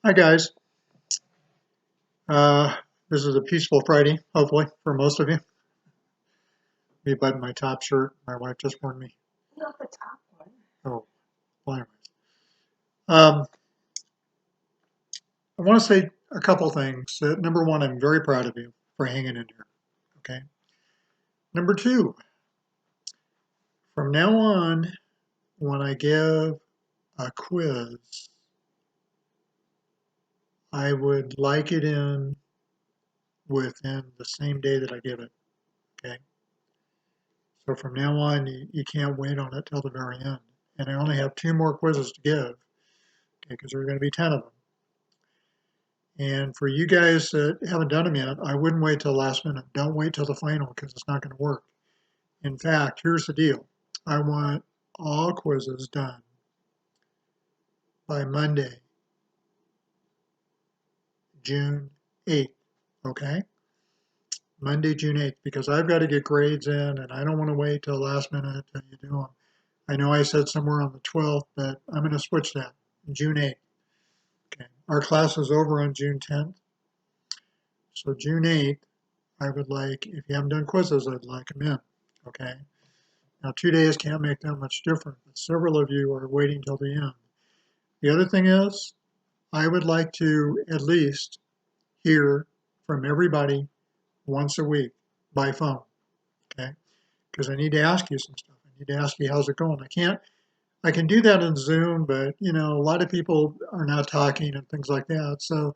Hi guys. Uh, this is a peaceful Friday, hopefully, for most of you. Me button my top shirt. My wife just warned me. Not the top one. Oh, well, anyways. Um, I want to say a couple things. Number one, I'm very proud of you for hanging in here. Okay. Number two, from now on, when I give a quiz, I would like it in within the same day that I give it. Okay. So from now on, you can't wait on it till the very end. And I only have two more quizzes to give. Okay, because there are going to be 10 of them. And for you guys that haven't done them yet, I wouldn't wait till the last minute. Don't wait till the final because it's not going to work. In fact, here's the deal. I want all quizzes done by Monday, June 8th. Okay? Monday, June 8th, because I've got to get grades in and I don't want to wait till the last minute till you do them. I know I said somewhere on the 12th, but I'm going to switch that. June 8th. Okay. Our class is over on June 10th. So June 8th, I would like, if you haven't done quizzes, I'd like them in. Okay? Now, 2 days can't make that much difference, but several of you are waiting till the end. The other thing is, I would like to at least hear from everybody once a week by phone, okay? Because I need to ask you some stuff. I need to ask you how's it going. I can do that in Zoom, but a lot of people are not talking and things like that. So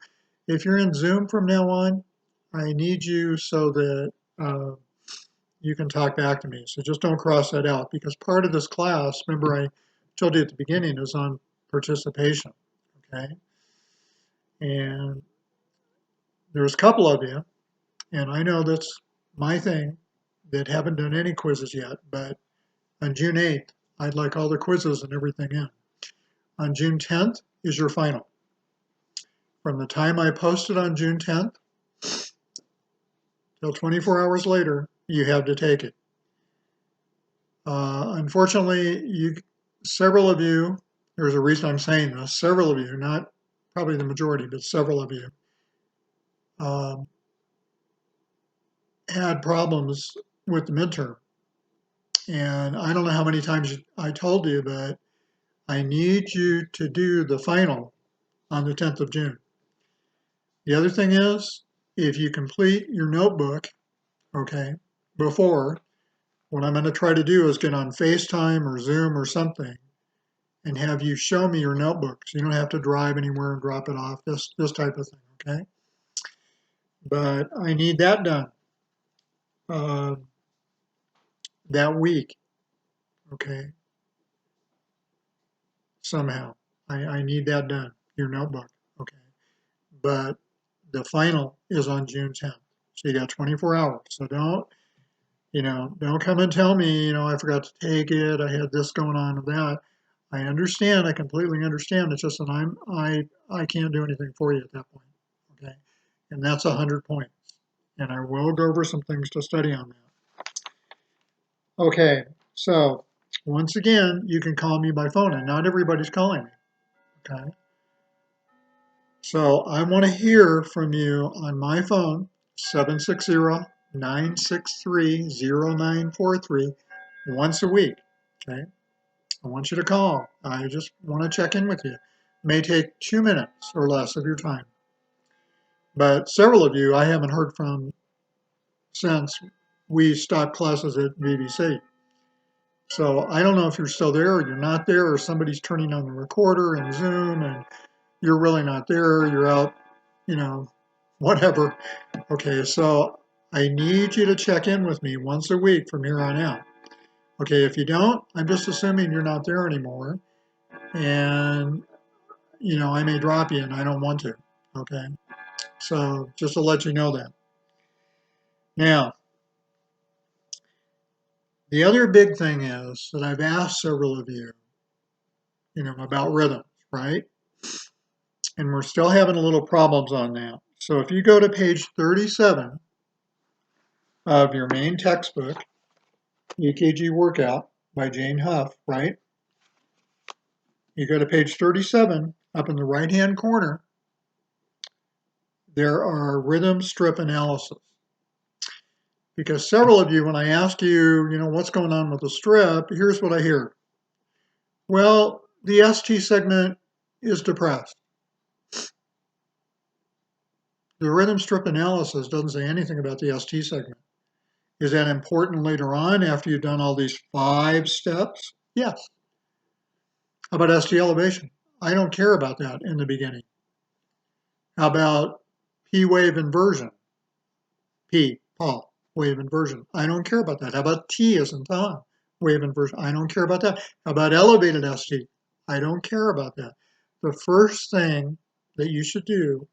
if you're in Zoom from now on, I need you so that you can talk back to me. So just don't cross that out because part of this class, remember I told you at the beginning, is on participation. Okay. And there's a couple of you, and I know that's my thing, that haven't done any quizzes yet, but on June 8th, I'd like all the quizzes and everything in. On June 10th is your final. From the time I post it on June 10th till 24 hours later, you have to take it. Unfortunately, several of you, there's a reason I'm saying this, several of you, not probably the majority, but several of you, um, had problems with the midterm. And I don't know how many times I told you, but I need you to do the final on the 10th of June. The other thing is, if you complete your notebook, okay, before, what I'm going to try to do is get on FaceTime or Zoom or something and have you show me your notebook. So you don't have to drive anywhere and drop it off, this type of thing, okay? But I need that done uh, that week, okay, somehow. I need that done, your notebook, okay? But the final is on June 10th. So you got 24 hours. So don't come and tell me, I forgot to take it, I had this going on and that. I understand, I completely understand. It's just that I can't do anything for you at that point. Okay. And that's 100 points. And I will go over some things to study on that. Okay, so once again, you can call me by phone, and not everybody's calling me. Okay. So I want to hear from you on my phone, 760-963-0943, once a week. Okay. I want you to call. I just want to check in with you. It may take 2 minutes or less of your time. But several of you I haven't heard from since we stopped classes at VBC. So I don't know if you're still there or you're not there, or somebody's turning on the recorder and Zoom and you're really not there. You're out, you know, whatever. Okay, so I need you to check in with me once a week from here on out. Okay, if you don't, I'm just assuming you're not there anymore. And, I may drop you and I don't want to. Okay, so just to let you know that. Now, the other big thing is that I've asked several of you, about rhythms, right? And we're still having a little problems on that. So if you go to page 37 of your main textbook, EKG Workout by Jane Huff, right? You go to page 37, up in the right-hand corner, there are rhythm strip analysis. Because several of you, when I ask you, what's going on with the strip, here's what I hear. Well, the ST segment is depressed. The rhythm strip analysis doesn't say anything about the ST segment. Is that important later on after you've done all these 5 steps? Yes. How about ST elevation? I don't care about that in the beginning. How about P wave inversion? Paul, wave inversion. I don't care about that. How about T as in Tom, wave inversion? I don't care about that. How about elevated ST? I don't care about that. The first thing that you should do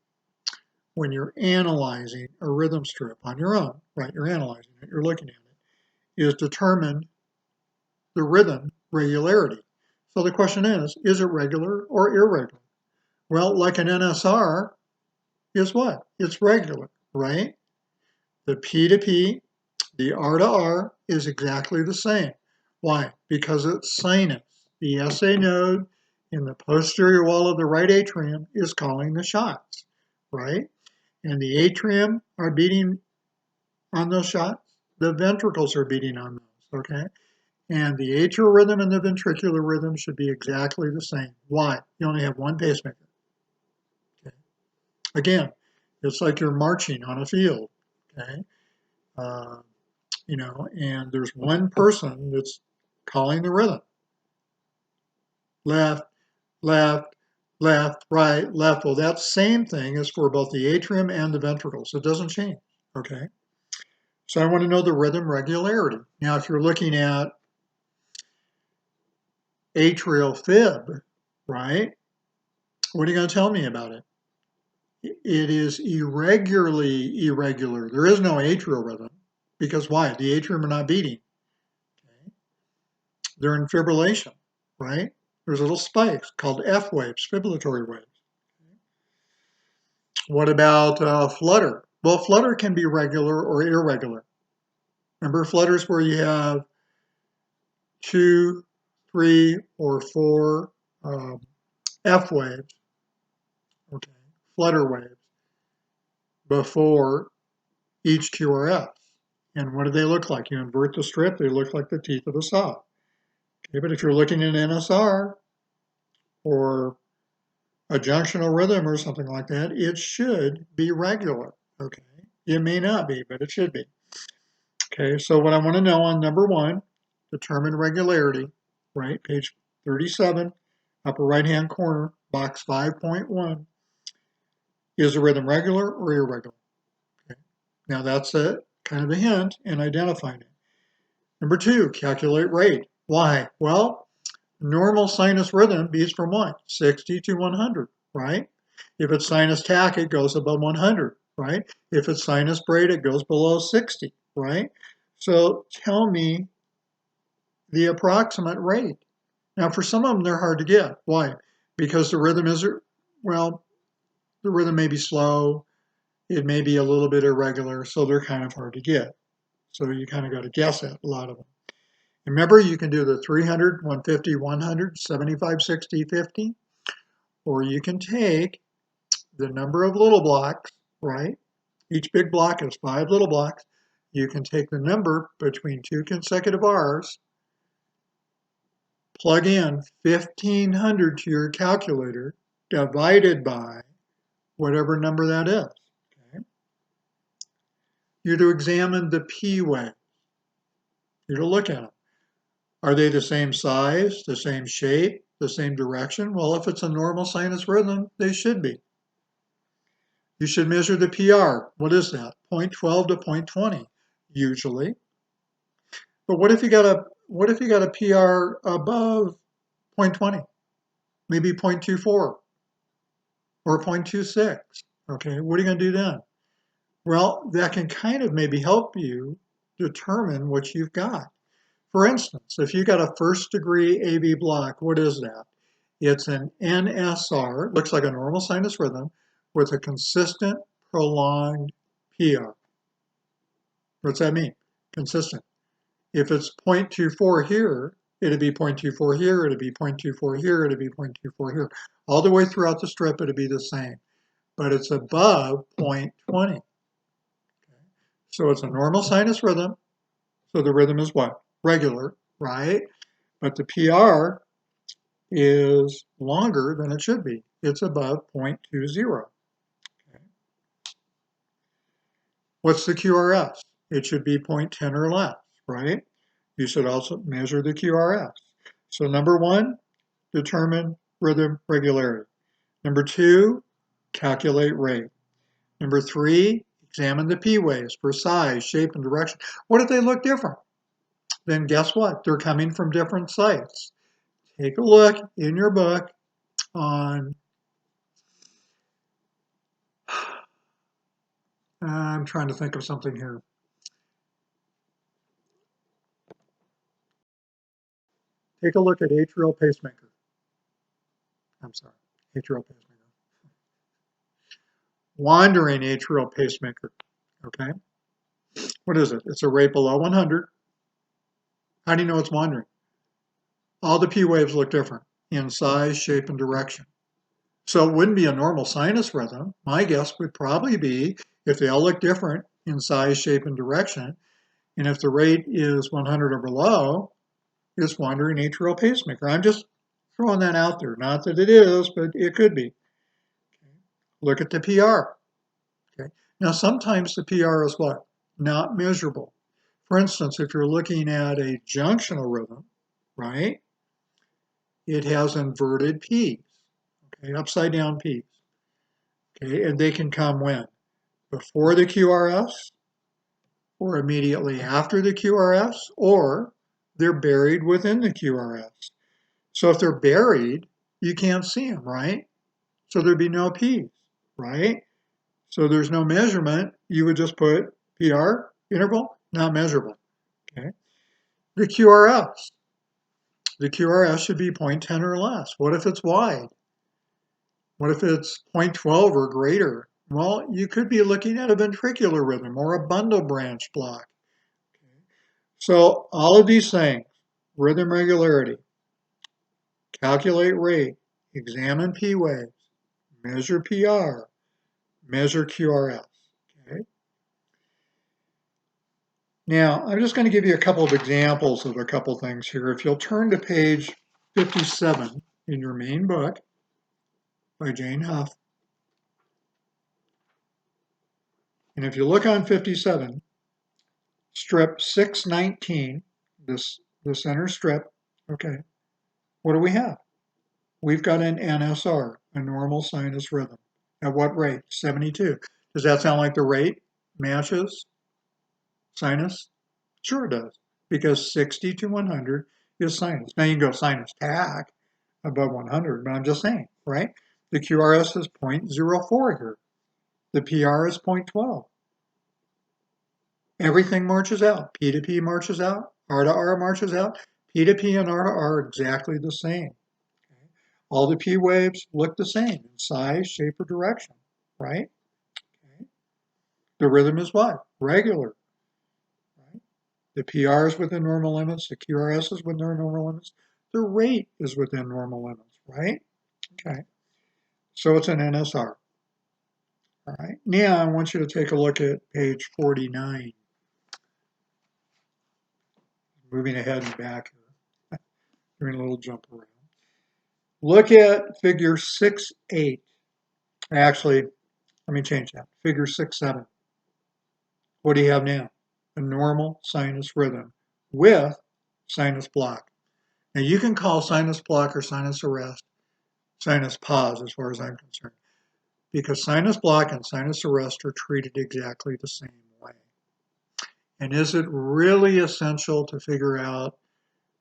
when you're analyzing a rhythm strip on your own, right? You're analyzing it, you're looking at it, is determine the rhythm regularity. So the question is it regular or irregular? Well, like an NSR is what? It's regular, right? The P to P, the R to R is exactly the same. Why? Because it's sinus. The SA node in the posterior wall of the right atrium is calling the shots, right? And the atrium are beating on those shots. The ventricles are beating on those, okay? And the atrial rhythm and the ventricular rhythm should be exactly the same. Why? You only have one pacemaker. Okay? Again, it's like you're marching on a field, okay? And there's one person that's calling the rhythm. Left, left, left, right, left. Well, that same thing is for both the atrium and the ventricles. It doesn't change, okay? So I want to know the rhythm regularity. Now, if you're looking at atrial fib, right? What are you going to tell me about it? It is irregularly irregular. There is no atrial rhythm because why? The atrium are not beating. Okay? They're in fibrillation, right? There's little spikes called F waves, fibrillatory waves. What about flutter? Well, flutter can be regular or irregular. Remember flutters where you have 2, 3, or 4 F waves, okay, flutter waves, before each QRS. And what do they look like? You invert the strip, they look like the teeth of a saw. Okay, but if you're looking at NSR or a junctional rhythm or something like that, it should be regular. Okay, it may not be, but it should be. Okay, so what I want to know on number 1, determine regularity, right? Page 37, upper right-hand corner, box 5.1. Is the rhythm regular or irregular? Okay, now that's kind of a hint in identifying it. Number 2, calculate rate. Why? Well, normal sinus rhythm beats from what? 60 to 100, right? If it's sinus tach, it goes above 100, right? If it's sinus braid, it goes below 60, right? So tell me the approximate rate. Now, for some of them, they're hard to get. Why? Because the rhythm the rhythm may be slow, it may be a little bit irregular, so they're kind of hard to get. So you kind of got to guess at a lot of them. Remember, you can do the 300, 150, 100, 75, 60, 50, or you can take the number of little blocks, right? Each big block has 5 little blocks. You can take the number between 2 consecutive R's, plug in 1,500 to your calculator, divided by whatever number that is. Okay? You're to examine the P wave. You're to look at them. Are they the same size, the same shape, the same direction? Well, if it's a normal sinus rhythm, they should be. You should measure the PR. What is that? 0.12 to 0.20, usually. But what if you got a PR above 0.20? Maybe 0.24 or 0.26. Okay, what are you going to do then? Well, that can kind of maybe help you determine what you've got. For instance, if you got a first degree AV block, what is that? It's an NSR, looks like a normal sinus rhythm, with a consistent, prolonged PR. What's that mean? Consistent. If it's 0.24 here, it'd be 0.24 here, it'd be 0.24 here, it'd be 0.24 here. All the way throughout the strip, it'd be the same. but it's above 0.20. Okay. So it's a normal sinus rhythm. So the rhythm is what? Regular, right? But the PR is longer than it should be. It's above 0.20. Okay. What's the QRS? It should be 0.10 or less, right? You should also measure the QRS. So number one, determine rhythm regularity. Number two, calculate rate. Number three, examine the P waves for size, shape, and direction. What if they look different? Then guess what? They're coming from different sites. Take a look in your book on, I'm trying to think of something here. Take a look at atrial pacemaker. I'm sorry, atrial pacemaker. Wandering atrial pacemaker, okay? What is it? It's a rate below 100. How do you know it's wandering? All the P waves look different in size, shape, and direction. So it wouldn't be a normal sinus rhythm. My guess would probably be if they all look different in size, shape, and direction, and if the rate is 100 or below, it's wandering atrial pacemaker. I'm just throwing that out there. Not that it is, but it could be. Look at the PR. Okay. Now, sometimes the PR is what? Not measurable. For instance, if you're looking at a junctional rhythm, right, it has inverted P's, okay, upside down P's. Okay, and they can come when? Before the QRS, or immediately after the QRS, or they're buried within the QRS. So if they're buried, you can't see them, right? So there'd be no P's, right? So there's no measurement. You would just put PR interval, not measurable. Okay. The QRS. The QRS should be 0.10 or less. What if it's wide? What if it's 0.12 or greater? Well, you could be looking at a ventricular rhythm or a bundle branch block. Okay. So all of these things, rhythm regularity, calculate rate, examine P waves, measure PR, measure QRS. Okay. Now, I'm just going to give you a couple of examples of a couple of things here. If you'll turn to page 57 in your main book by Jane Huff, and if you look on 57, strip 619, the center strip, okay, what do we have? We've got an NSR, a normal sinus rhythm. At what rate? 72. Does that sound like the rate matches sinus? Sure it does, because 60 to 100 is sinus. Now you can go sinus tach above 100, but I'm just saying, right? The QRS is 0.04 here. The PR is 0.12. Everything marches out. P to P marches out. R to R marches out. P to P and R to R are exactly the same. Okay? All the P waves look the same in size, shape, or direction, right? Okay? The rhythm is what? Regular. Right? The PR is within normal limits. The QRS is within normal limits. The rate is within normal limits, right? Okay. So it's an NSR. All right. Now I want you to take a look at page 49. Moving ahead and back here. Doing a little jump around. Look at figure 6.8. Actually, let me change that. Figure 6.7. What do you have now? A normal sinus rhythm with sinus block. Now you can call sinus block or sinus arrest sinus pause as far as I'm concerned, because sinus block and sinus arrest are treated exactly the same way. And is it really essential to figure out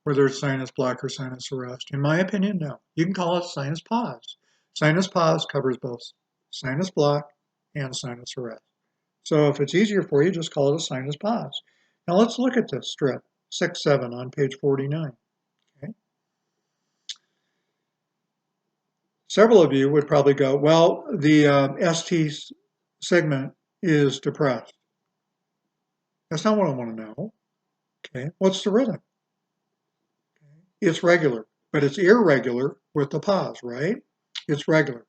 whether it's sinus block or sinus arrest? In my opinion, no. You can call it sinus pause. Sinus pause covers both sinus block and sinus arrest. So if it's easier for you, just call it a sinus pause. Now let's look at this strip, 6-7 on page 49. Okay. Several of you would probably go, well, the ST segment is depressed. That's not what I want to know. Okay, what's the rhythm? It's regular, but it's irregular with the pause, right? It's regular.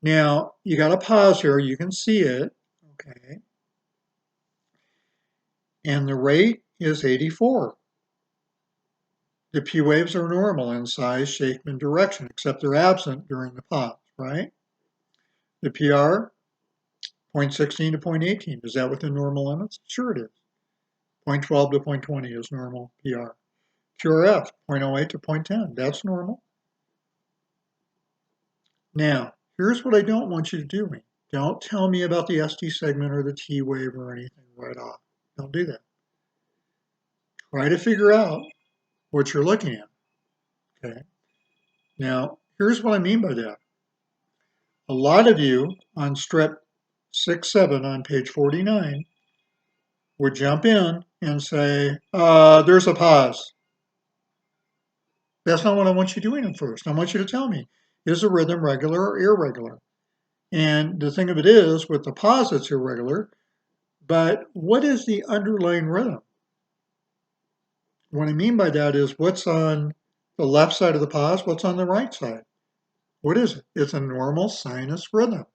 Now, you got to pause here. You can see it. Okay. And the rate is 84. The P waves are normal in size, shape, and direction, except they're absent during the pause, right? The PR, 0.16 to 0.18. Is that within normal limits? Sure it is. 0.12 to 0.20 is normal PR. QRF, 0.08 to 0.10. That's normal. Now, here's what I don't want you to do. Don't tell me about the ST segment or the T wave or anything right off. Don't do that. Try to figure out what you're looking at. Okay. Now, here's what I mean by that. A lot of you on strip 6-7 on page 49 would jump in and say, there's a pause. That's not what I want you doing at first. I want you to tell me, is the rhythm regular or irregular? And the thing of it is, with the pause, it's irregular, but what is the underlying rhythm? What I mean by that is what's on the left side of the pause, what's on the right side? What is it? It's a normal sinus rhythm.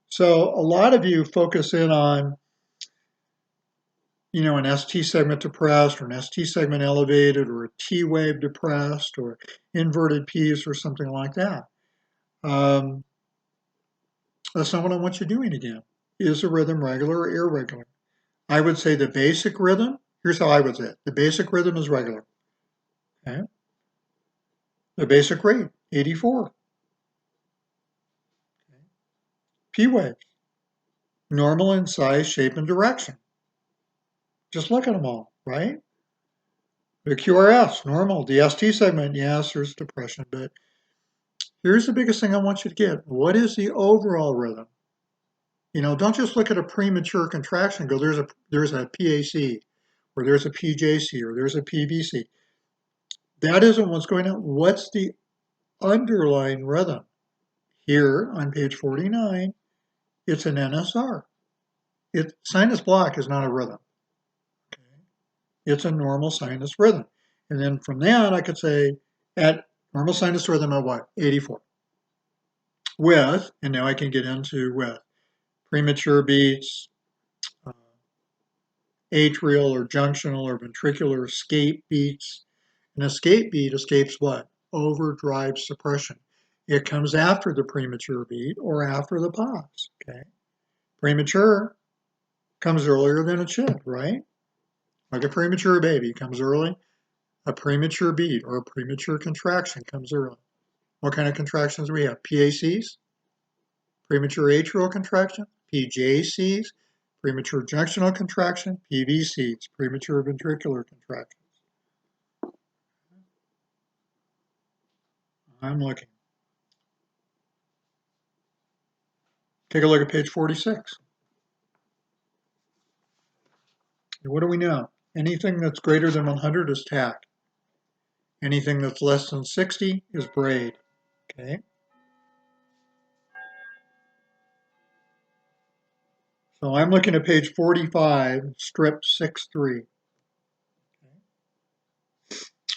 So a lot of you focus in on, an ST segment depressed or an ST segment elevated or a T wave depressed or inverted P's or something like that. That's not what I want you doing again. Is the rhythm regular or irregular? I would say the basic rhythm, here's how I would say it. The basic rhythm is regular. Okay? The basic rate, 84. Okay. P waves, normal in size, shape, and direction. Just look at them all, right? The QRS, normal. The ST segment, yes, there's depression, but here's the biggest thing I want you to get. What is the overall rhythm? Don't just look at a premature contraction and go, there's a PAC, or there's a PJC, or there's a PVC. That isn't what's going on. What's the underlying rhythm? Here on page 49, it's an NSR. Sinus block is not a rhythm. Okay? It's a normal sinus rhythm. And then from that, I could say at normal sinus rhythm at what? 84. With, and now I can get into with premature beats, atrial or junctional or ventricular escape beats. An escape beat escapes what? Overdrive suppression. It comes after the premature beat or after the pause. Okay. Premature comes earlier than it should, right? Like a premature baby comes early. A premature beat or a premature contraction comes early. What kind of contractions do we have? PACs, premature atrial contraction, PJCs, premature junctional contraction, PVCs, premature ventricular contraction. I'm looking. Take a look at page 46. What do we know? Anything that's greater than 100 is tach. Anything that's less than 60 is braid. Okay. So I'm looking at page 45, strip 6-3.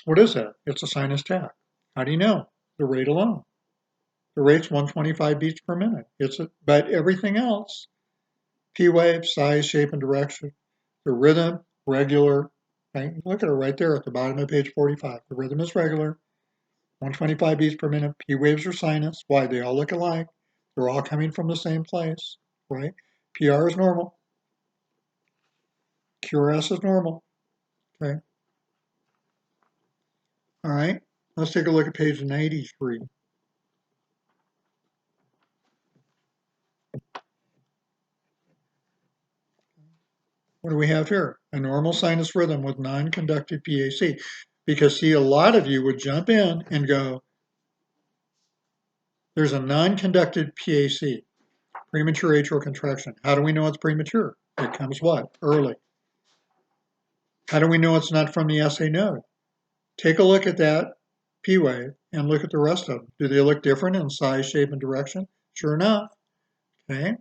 What is that? It's a sinus tach. How do you know? The rate alone. The rate's 125 beats per minute. But everything else, P wave, size, shape, and direction, the rhythm, regular. Right? Look at it right there at the bottom of page 45. The rhythm is regular, 125 beats per minute. P waves are sinus. Why? They all look alike. They're all coming from the same place, right? PR is normal. QRS is normal. Okay. All right. Let's take a look at page 93. What do we have here? A normal sinus rhythm with non-conductive PAC. Because see, a lot of you would jump in and go, there's a non-conductive PAC, premature atrial contraction. How do we know it's premature? It comes what? Early. How do we know it's not from the SA node? Take a look at that P wave and look at the rest of them. Do they look different in size, shape, and direction? Sure enough. Okay.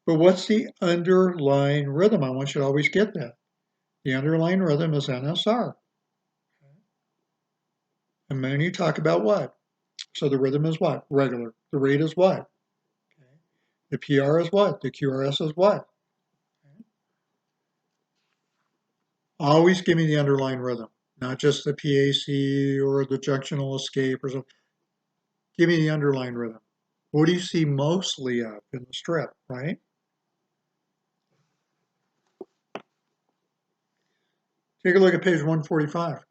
But what's the underlying rhythm? I want you to always get that. The underlying rhythm is NSR. And then you talk about what? So the rhythm is what? Regular. The rate is what? Okay. The PR is what? The QRS is what? Okay. Always give me the underlying rhythm, not just the PAC or the junctional escape or something. Give me the underlying rhythm. What do you see mostly of in the strip, right? Take a look at page 145.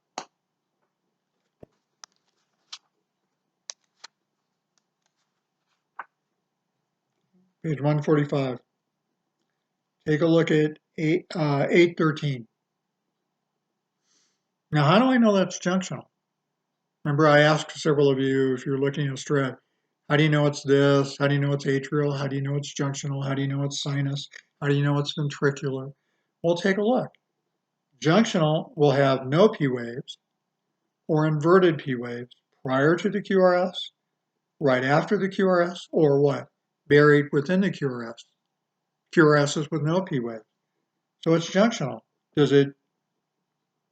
Page 145. Take a look at 813. Now, how do I know that's junctional? Remember, I asked several of you if you're looking at a strip, how do you know it's this? How do you know it's atrial? How do you know it's junctional? How do you know it's sinus? How do you know it's ventricular? Well, take a look. Junctional will have no P waves or inverted P waves prior to the QRS, right after the QRS, or what? Buried within the QRS. QRS is with no P wave. So it's junctional. Does it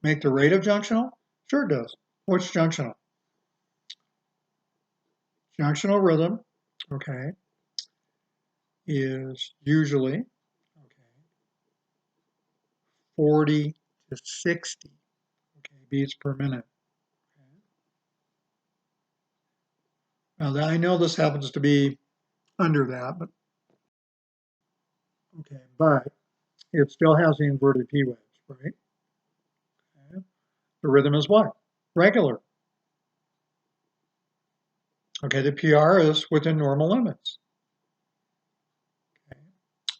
make the rate of junctional? Sure it does. What's junctional? Junctional rhythm, okay, is usually, okay, 40 to 60, okay, beats per minute. Okay. Now, I know this happens to be under that, but it still has the inverted P waves, right? Okay. The rhythm is what? Regular. Okay, the PR is within normal limits. Okay.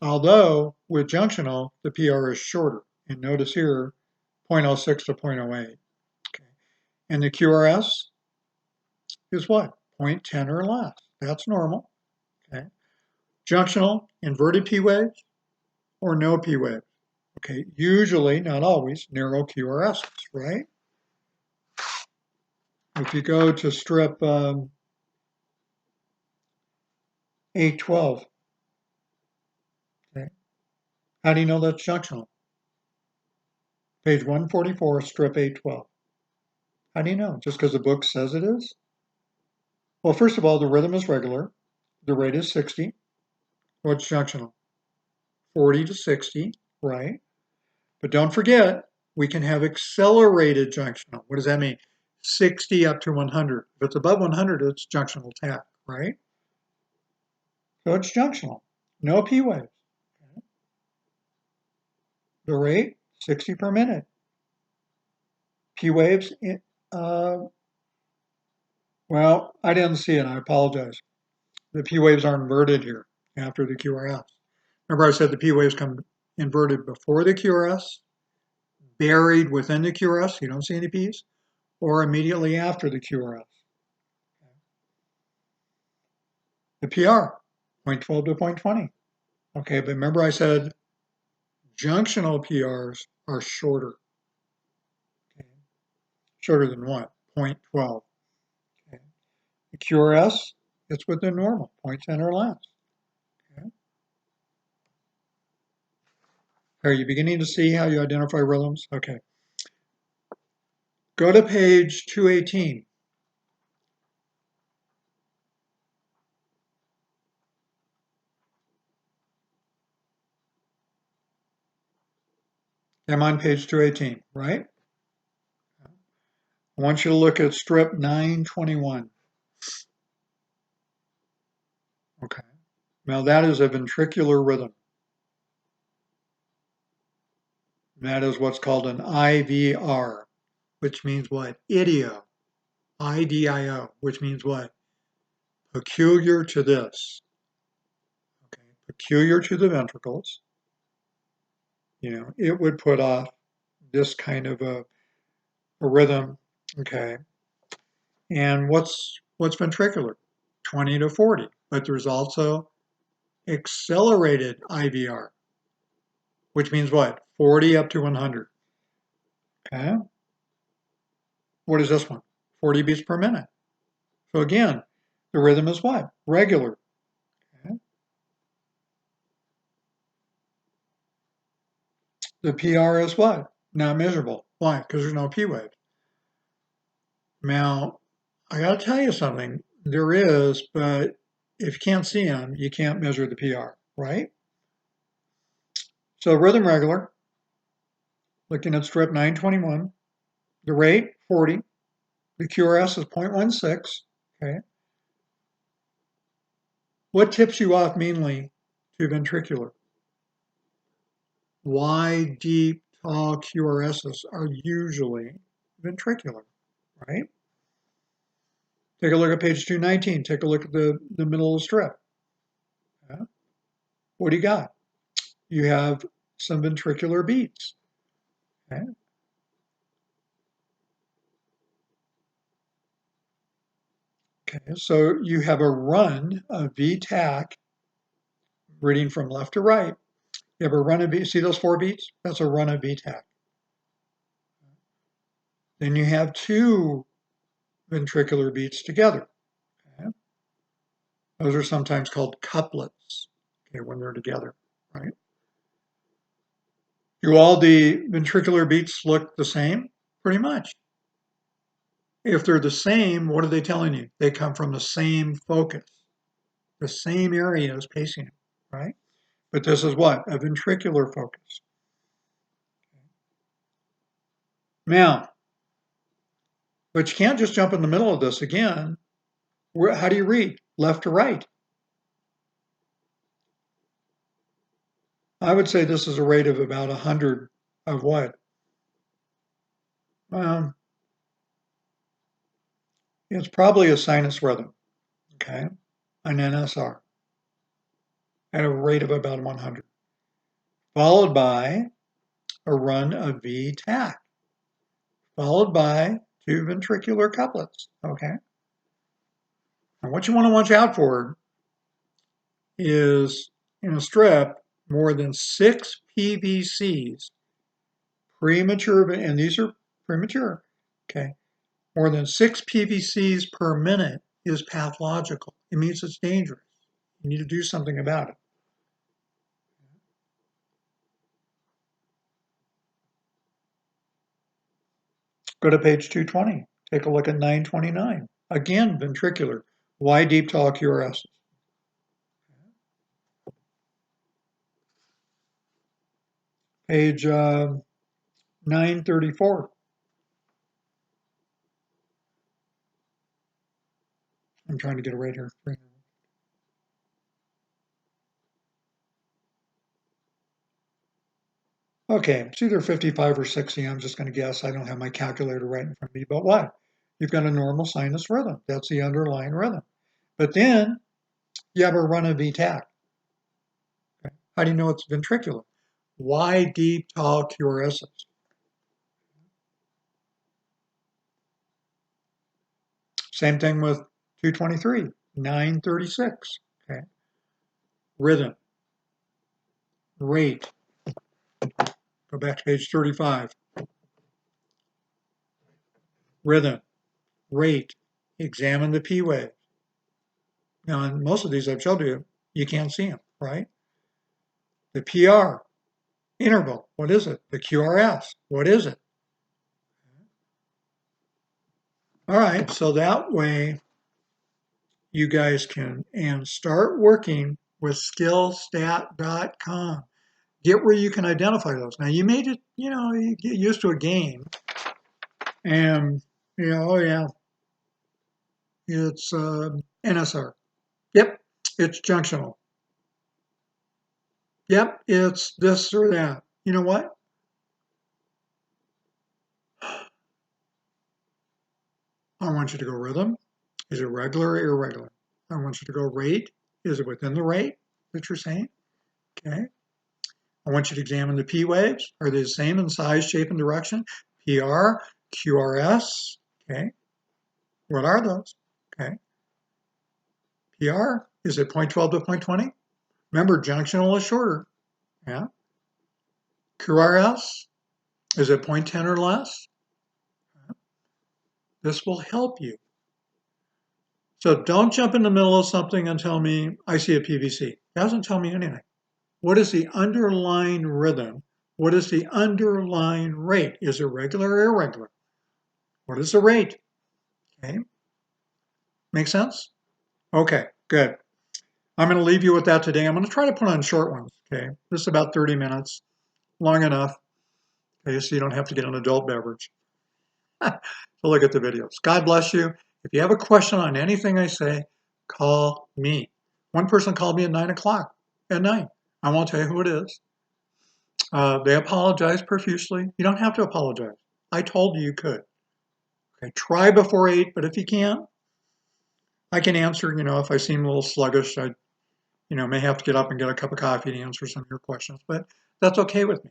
Although with junctional, the PR is shorter. And notice here, 0.06 to 0.08. Okay. And the QRS is what? 0.10 or less. That's normal. Okay. Junctional, inverted P waves or no P waves. Okay, usually, not always, narrow QRSs, right? If you go to strip 812, okay, how do you know that's junctional? Page 144, strip 812. How do you know? Just because the book says it is? Well, first of all, the rhythm is regular. The rate is 60. What's junctional? 40 to 60, right? But don't forget, we can have accelerated junctional. What does that mean? 60 up to 100. If it's above 100, it's junctional tach, right? So it's junctional. No P waves. The rate, 60 per minute. P waves, uh, well, I didn't see it. I apologize. The P waves are inverted here after the QRS. Remember I said the P waves come inverted before the QRS, buried within the QRS, you don't see any Ps, or immediately after the QRS. The PR, 0.12 to 0.20. Okay, but remember I said junctional PRs are shorter. Okay. Shorter than what? 0.12. Okay. The QRS, it's within normal, 0.10 or less. Okay. Are you beginning to see how you identify rhythms? Okay. Go to page 218. I'm on page 218, right? I want you to look at strip 921. Okay. Now that is a ventricular rhythm. That is what's called an IVR, which means what? Idio. IDIO, which means what? Peculiar to this. Okay. Peculiar to the ventricles. You know, it would put off this kind of a rhythm. Okay. And what's ventricular? 20 to 40. But there's also accelerated IVR, which means what? 40 up to 100. Okay. What is this one? 40 beats per minute. So again, the rhythm is what? Regular. Okay. The PR is what? Not measurable. Why? Because there's no P wave. Now, I got to tell you something. There is, but if you can't see them, you can't measure the PR, right? So rhythm regular, looking at strip 921, the rate 40, the QRS is 0.16, okay? What tips you off mainly to ventricular? Why deep, tall QRSs are usually ventricular, right? Take a look at page 219. Take a look at the middle of the strip. Yeah. What do you got? You have some ventricular beats. Okay. Okay, so you have a run of V-tach reading from left to right. You have a run of V, see those 4 beats? That's a run of V-tach. Then you have 2 ventricular beats together. Okay. Those are sometimes called couplets, okay, when they're together, right? Do all the ventricular beats look the same? Pretty much. If they're the same, what are they telling you? They come from the same focus, the same area as pacing, right? But this is what? A ventricular focus. Now, but you can't just jump in the middle of this again. How do you read? Left to right. I would say this is a rate of about 100 of what? It's probably a sinus rhythm, okay? An NSR at a rate of about 100, followed by a run of V-tach, followed by 2 ventricular couplets, okay? And what you want to watch out for is in a strip, more than 6 PVCs, premature, and these are premature, okay? More than 6 PVCs per minute is pathological. It means it's dangerous. You need to do something about it. Go to page 220. Take a look at 929. Again, ventricular. Why deep tall QRS? Page 934. I'm trying to get it right here. Okay, it's either 55 or 60. I'm just going to guess. I don't have my calculator right in front of me. But what? You've got a normal sinus rhythm. That's the underlying rhythm. But then you have a run of V-tach. Okay. How do you know it's ventricular? Why deep, tall QRSs? Same thing with 223, 936. Okay. Rhythm, rate. Go back to page 35. Rhythm, rate. Examine the P wave. Now, in most of these I've showed you, you can't see them, right? The PR, interval, what is it? The QRS, what is it? All right, so that way you guys can and start working with skillstat.com. Get where you can identify those. Now you made it, you get used to a game and oh yeah, it's NSR. Yep, it's junctional. Yep, it's this or that. You know what? I want you to go rhythm. Is it regular or irregular? I want you to go rate. Is it within the rate that you're saying? Okay. I want you to examine the P waves. Are they the same in size, shape, and direction? PR, QRS. Okay. What are those? Okay. PR, is it 0.12 to 0.20? Remember, junctional is shorter. Yeah. QRS, is it 0.10 or less? This will help you. So don't jump in the middle of something and tell me, I see a PVC. It doesn't tell me anything. What is the underlying rhythm? What is the underlying rate? Is it regular or irregular? What is the rate? Okay. Make sense? Okay, good. I'm going to leave you with that today. I'm going to try to put on short ones. Okay, this is about 30 minutes, long enough. Okay, so you don't have to get an adult beverage. So look at the videos. God bless you. If you have a question on anything I say, call me. One person called me at 9 o'clock at night. I won't tell you who it is. They apologized profusely. You don't have to apologize. I told you you could. Okay, try before 8, but if you can't, I can answer. If I seem a little sluggish, I may have to get up and get a cup of coffee to answer some of your questions, but that's okay with me.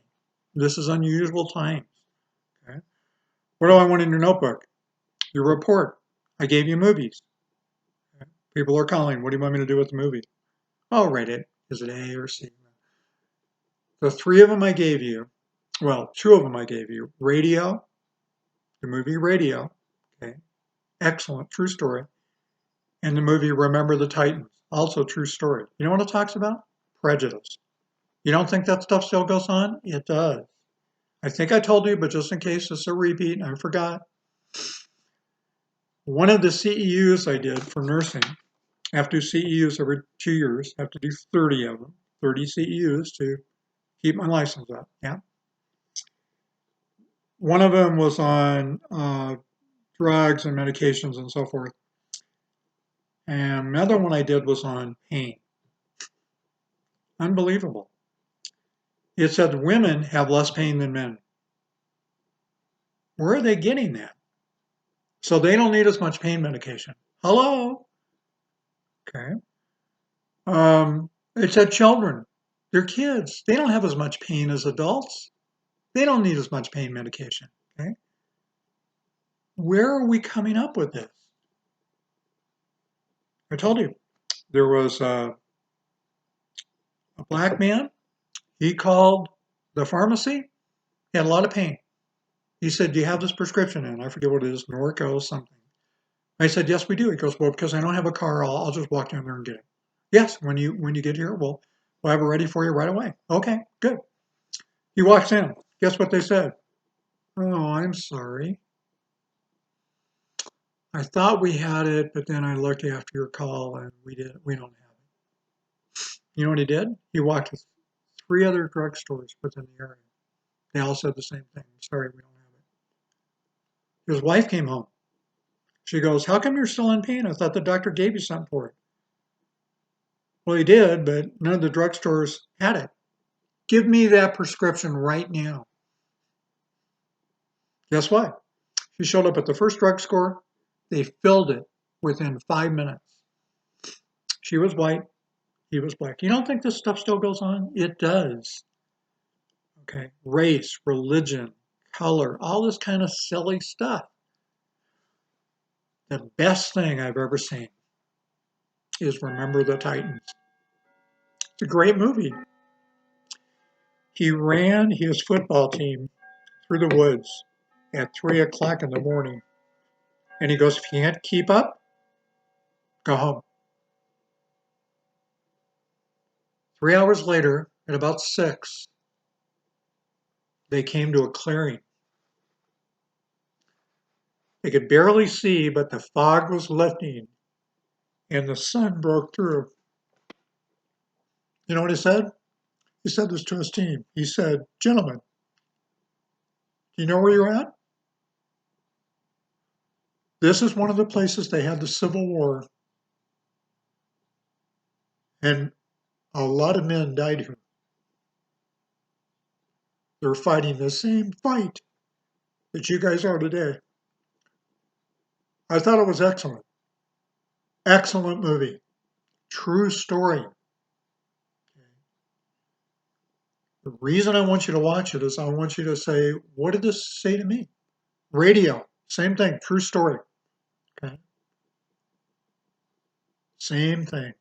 This is unusual times. Okay? What do I want in your notebook? Your report. I gave you movies. Okay? People are calling. What do you want me to do with the movie? I'll rate it. Is it A or C? The three of them I gave you, well, two of them I gave you. Radio, the movie Radio. Okay. Excellent, true story. And the movie Remember the Titans. Also true story. You know what it talks about? Prejudice. You don't think that stuff still goes on? It does. I think I told you, but just in case it's a repeat, I forgot. One of the CEUs I did for nursing, I have to do CEUs every 2 years. I have to do 30 of them, 30 CEUs to keep my license up. Yeah. One of them was on drugs and medications and so forth. And another one I did was on pain. Unbelievable. It said women have less pain than men. Where are they getting that? So they don't need as much pain medication. Hello? Okay. It said children. They're kids. They don't have as much pain as adults. They don't need as much pain medication. Okay. Where are we coming up with this? I told you there was a black man. He called the pharmacy. He had a lot of pain. He said, "Do you have this prescription in?" I forget what it is, Norco something. I said, "Yes, we do." He goes, "Well, because I don't have a car, I'll just walk down there and get it." Yes, when you get here, we'll have it ready for you right away. Okay, good. He walks in. Guess what they said? "Oh, I'm sorry. I thought we had it, but then I looked after your call and we don't have it." You know what he did? He walked to three other drugstores within the area. They all said the same thing. "Sorry, we don't have it." His wife came home. She goes, "How come you're still in pain? I thought the doctor gave you something for it." "Well, he did, but none of the drugstores had it." "Give me that prescription right now." Guess what? She showed up at the first drugstore. They filled it within 5 minutes. She was white. He was black. You don't think this stuff still goes on? It does. Okay. Race, religion, color, all this kind of silly stuff. The best thing I've ever seen is Remember the Titans. It's a great movie. He ran his football team through the woods at 3 o'clock in the morning. And he goes, "If you can't keep up, go home." 3 hours later, at about 6, they came to a clearing. They could barely see, but the fog was lifting and the sun broke through. You know what he said? He said this to his team. He said, "Gentlemen, do you know where you're at? This is one of the places they had the Civil War, and a lot of men died here. They're fighting the same fight that you guys are today." I thought it was excellent. Excellent movie. True story. The reason I want you to watch it is I want you to say, what did this say to me? Radio, same thing, true story. Okay. Same thing.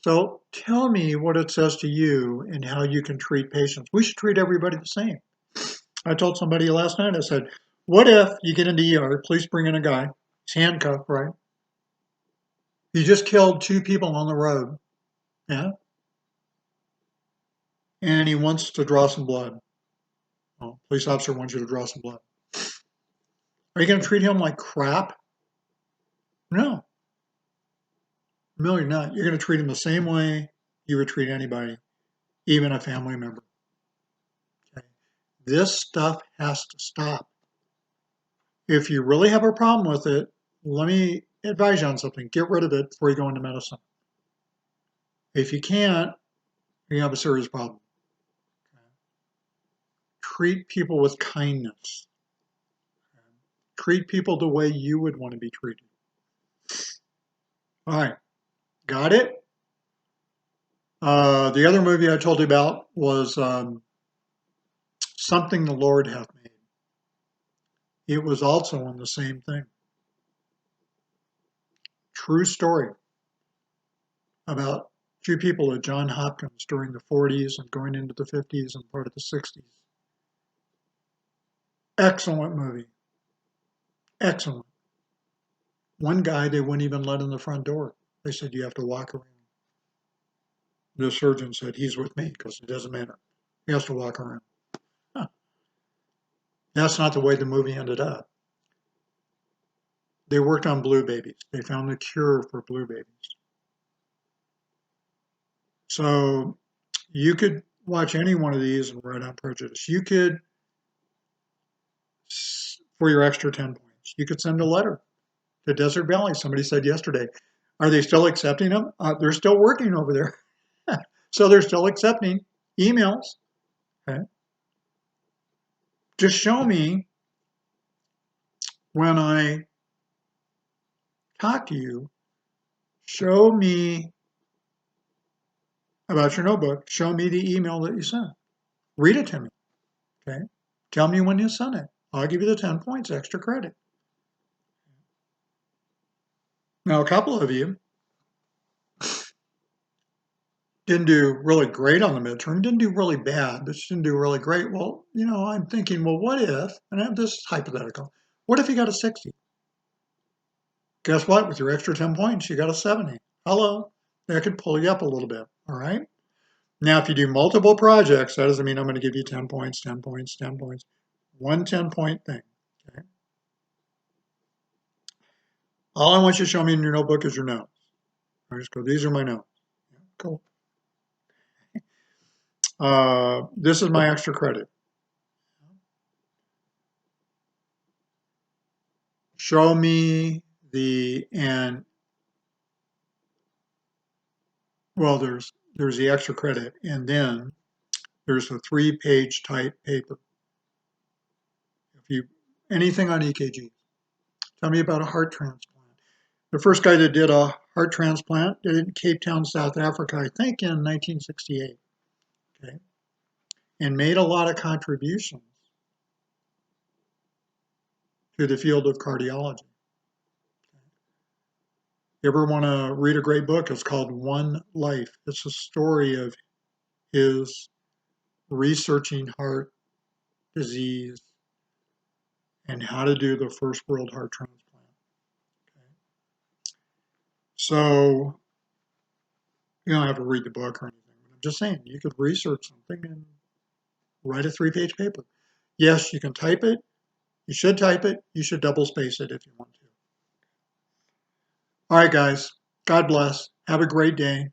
So tell me what it says to you and how you can treat patients. We should treat everybody the same. I told somebody last night, I said, what if you get into ER, police bring in a guy, he's handcuffed, right? He just killed 2 people on the road, yeah? And he wants to draw some blood. Well, police officer wants you to draw some blood. Are you going to treat him like crap? No. familiar or not, you're going to treat them the same way you would treat anybody, even a family member. Okay? This stuff has to stop. If you really have a problem with it, let me advise you on something. Get rid of it before you go into medicine. If you can't, you have a serious problem. Okay? Treat people with kindness. Okay? Treat people the way you would want to be treated. All right, got it? The other movie I told you about was Something the Lord Hath Made. It was also on the same thing. True story about two people at Johns Hopkins during the 40s and going into the 50s and part of the 60s. Excellent movie. Excellent. One guy they wouldn't even let in the front door. They said, you have to walk around. The surgeon said, he's with me because it doesn't matter. He has to walk around. Huh. That's not the way the movie ended up. They worked on blue babies. They found the cure for blue babies. So you could watch any one of these and write on prejudice. You could, for your extra 10 points, you could send a letter to Desert Valley. Somebody said yesterday, are they still accepting them? They're still working over there. So they're still accepting emails. Okay. Just show me when I talk to you, show me about your notebook, show me the email that you sent. Read it to me. Okay. Tell me when you sent it. I'll give you the 10 points extra credit. Now, a couple of you didn't do really great on the midterm, didn't do really bad, but didn't do really great. Well, I'm thinking, well, what if, and I have this hypothetical, what if you got a 60? Guess what? With your extra 10 points, you got a 70. Hello. That could pull you up a little bit. All right. Now, if you do multiple projects, that doesn't mean I'm going to give you 10 points, 10 points, 10 points. One 10-point thing. Okay. All I want you to show me in your notebook is your notes. I just go, these are my notes. Yeah, cool. This is my extra credit. Show me well, there's the extra credit, and then there's a 3-page type paper. Anything on EKG, tell me about a heart transplant. The first guy that did a heart transplant did it in Cape Town, South Africa, I think in 1968. Okay, and made a lot of contributions to the field of cardiology. You ever want to read a great book? It's called One Life. It's a story of his researching heart disease and how to do the first world heart transplant. Okay. So you don't have to read the book or anything. I'm just saying you could research something and write a 3-page paper. Yes, you can type it. You should type it. You should double space it if you want to. All right, guys. God bless. Have a great day.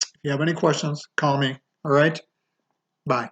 If you have any questions, call me. All right. Bye.